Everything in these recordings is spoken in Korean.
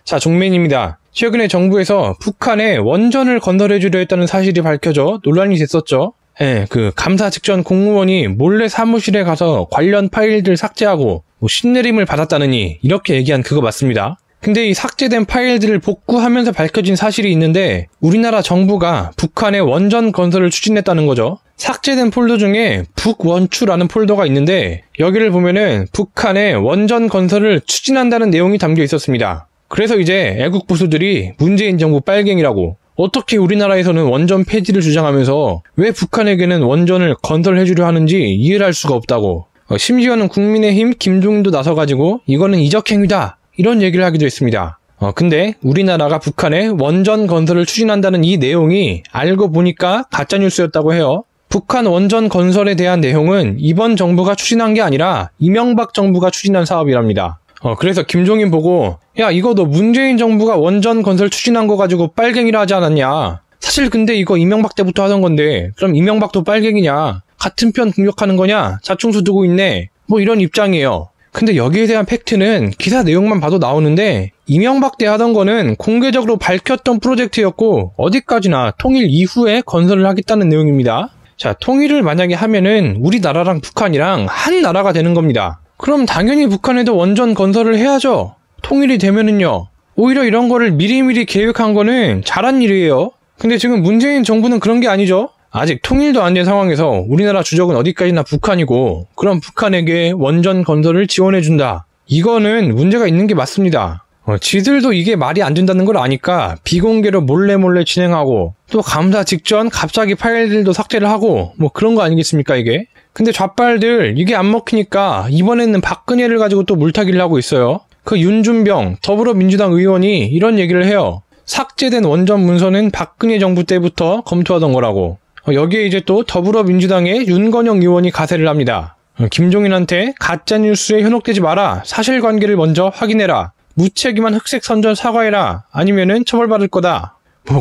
자, 종맨입니다. 최근에 정부에서 북한에 원전을 건설해주려 했다는 사실이 밝혀져 논란이 됐었죠. 그 감사 직전 공무원이 몰래 사무실에 가서 관련 파일들 삭제하고 신내림을 받았다느니 이렇게 얘기한 그거 맞습니다. 근데 이 삭제된 파일들을 복구하면서 밝혀진 사실이 있는데 우리나라 정부가 북한의 원전 건설을 추진했다는 거죠. 삭제된 폴더 중에 북원추라는 폴더가 있는데 여기를 보면은 북한의 원전 건설을 추진한다는 내용이 담겨 있었습니다. 그래서 이제 애국 보수들이 문재인 정부 빨갱이라고, 어떻게 우리나라에서는 원전 폐지를 주장하면서 왜 북한에게는 원전을 건설해주려 하는지 이해를 할 수가 없다고, 심지어는 국민의힘 김종인도 나서가지고 이거는 이적행위다 이런 얘기를 하기도 했습니다. 근데 우리나라가 북한에 원전 건설을 추진한다는 이 내용이 알고 보니까 가짜뉴스였다고 해요. 북한 원전 건설에 대한 내용은 이번 정부가 추진한 게 아니라 이명박 정부가 추진한 사업이랍니다. 그래서 김종인 보고, 야, 이거 너 문재인 정부가 원전 건설 추진한 거 가지고 빨갱이라 하지 않았냐? 사실 근데 이거 이명박 때부터 하던 건데 그럼 이명박도 빨갱이냐? 같은 편 공격하는 거냐? 자충수 두고 있네. 이런 입장이에요. 근데 여기에 대한 팩트는 기사 내용만 봐도 나오는데 이명박 때 하던 거는 공개적으로 밝혔던 프로젝트였고 어디까지나 통일 이후에 건설을 하겠다는 내용입니다. 자, 통일을 만약에 하면은 우리나라랑 북한이랑 한 나라가 되는 겁니다. 그럼 당연히 북한에도 원전 건설을 해야죠. 통일이 되면은요. 오히려 이런 거를 미리미리 계획한 거는 잘한 일이에요. 근데 지금 문재인 정부는 그런 게 아니죠. 아직 통일도 안 된 상황에서 우리나라 주적은 어디까지나 북한이고, 그럼 북한에게 원전 건설을 지원해준다. 이거는 문제가 있는 게 맞습니다. 지들도 이게 말이 안 된다는 걸 아니까 비공개로 몰래 진행하고, 또 감사 직전 갑자기 파일들도 삭제를 하고 그런 거 아니겠습니까 이게? 근데 좌빨들 이게 안 먹히니까 이번에는 박근혜를 가지고 또 물타기를 하고 있어요. 그 윤준병 더불어민주당 의원이 이런 얘기를 해요. 삭제된 원전 문서는 박근혜 정부 때부터 검토하던 거라고. 여기에 이제 또 더불어민주당의 윤건영 의원이 가세를 합니다. 김종인한테 가짜뉴스에 현혹되지 마라. 사실관계를 먼저 확인해라. 무책임한 흑색선전 사과해라. 아니면은 처벌받을 거다.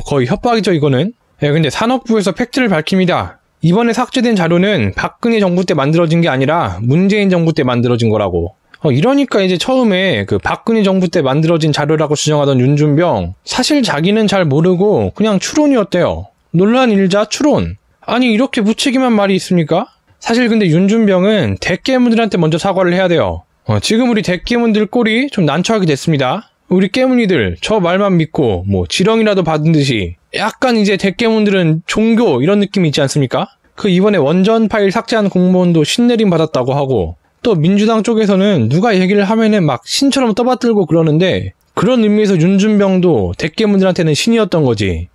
거의 협박이죠 이거는. 근데 산업부에서 팩트를 밝힙니다. 이번에 삭제된 자료는 박근혜 정부 때 만들어진 게 아니라 문재인 정부 때 만들어진 거라고. 이러니까 이제 처음에 그 박근혜 정부 때 만들어진 자료라고 주장하던 윤준병, 사실 자기는 잘 모르고 그냥 추론이었대요. 논란 일자 추론. 아니 이렇게 무책임한 말이 있습니까? 사실 근데 윤준병은 대깨문들한테 먼저 사과를 해야 돼요. 지금 우리 대깨문들 꼴이 좀 난처하게 됐습니다. 우리 깨문이들 저 말만 믿고 지렁이라도 받은 듯이 약간 이제 대깨문들은 종교 이런 느낌이 있지 않습니까? 그 이번에 원전 파일 삭제한 공무원도 신내림 받았다고 하고, 또 민주당 쪽에서는 누가 얘기를 하면은 막 신처럼 떠받들고 그러는데, 그런 의미에서 윤준병도 대깨문들한테는 신이었던 거지.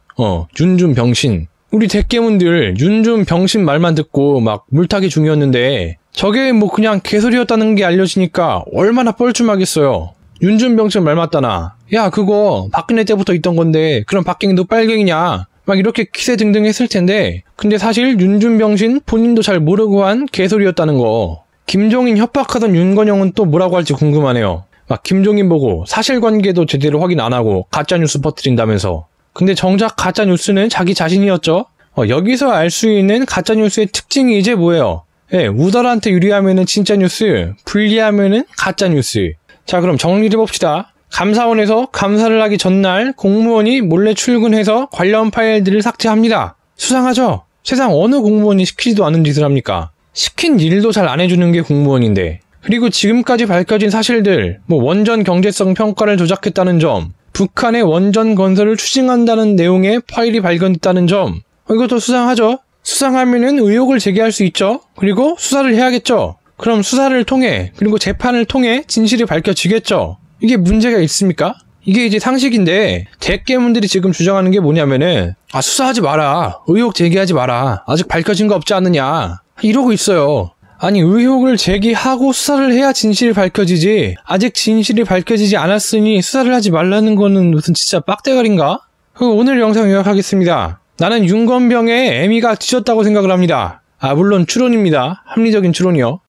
윤준병신. 우리 대깨문들 윤준병신 말만 듣고 막 물타기 중이었는데 저게 그냥 개소리였다는 게 알려지니까 얼마나 뻘쭘하겠어요. 윤준병신 말 맞다나. 야, 그거 박근혜 때부터 있던 건데 그럼 박갱이도 빨갱이냐? 막 이렇게 기세등등 했을 텐데, 근데 사실 윤준병신 본인도 잘 모르고 한 개소리였다는 거. 김종인 협박하던 윤건영은 또 뭐라고 할지 궁금하네요. 막 김종인 보고 사실관계도 제대로 확인 안 하고 가짜뉴스 퍼뜨린다면서. 근데 정작 가짜뉴스는 자기 자신이었죠. 여기서 알 수 있는 가짜뉴스의 특징이 이제 뭐예요? 우달한테 유리하면은 진짜 뉴스, 불리하면은 가짜뉴스. 자, 그럼 정리를 해봅시다. 감사원에서 감사를 하기 전날 공무원이 몰래 출근해서 관련 파일들을 삭제합니다. 수상하죠? 세상 어느 공무원이 시키지도 않은 짓을 합니까? 시킨 일도 잘 안 해주는 게 공무원인데. 그리고 지금까지 밝혀진 사실들, 원전 경제성 평가를 조작했다는 점, 북한의 원전 건설을 추진한다는 내용의 파일이 발견됐다는 점, 이것도 수상하죠? 수상하면은 의혹을 제기할 수 있죠? 그리고 수사를 해야겠죠? 그럼 수사를 통해, 그리고 재판을 통해 진실이 밝혀지겠죠? 이게 문제가 있습니까? 이게 이제 상식인데, 대깨문들이 지금 주장하는 게 뭐냐면은, 수사하지 마라. 의혹 제기하지 마라. 아직 밝혀진 거 없지 않느냐. 이러고 있어요. 아니, 의혹을 제기하고 수사를 해야 진실이 밝혀지지, 아직 진실이 밝혀지지 않았으니 수사를 하지 말라는 거는 무슨 진짜 빡대가리인가? 오늘 영상 요약하겠습니다. 나는 윤건병의 애미가 뒤졌다고 생각을 합니다. 물론 추론입니다. 합리적인 추론이요.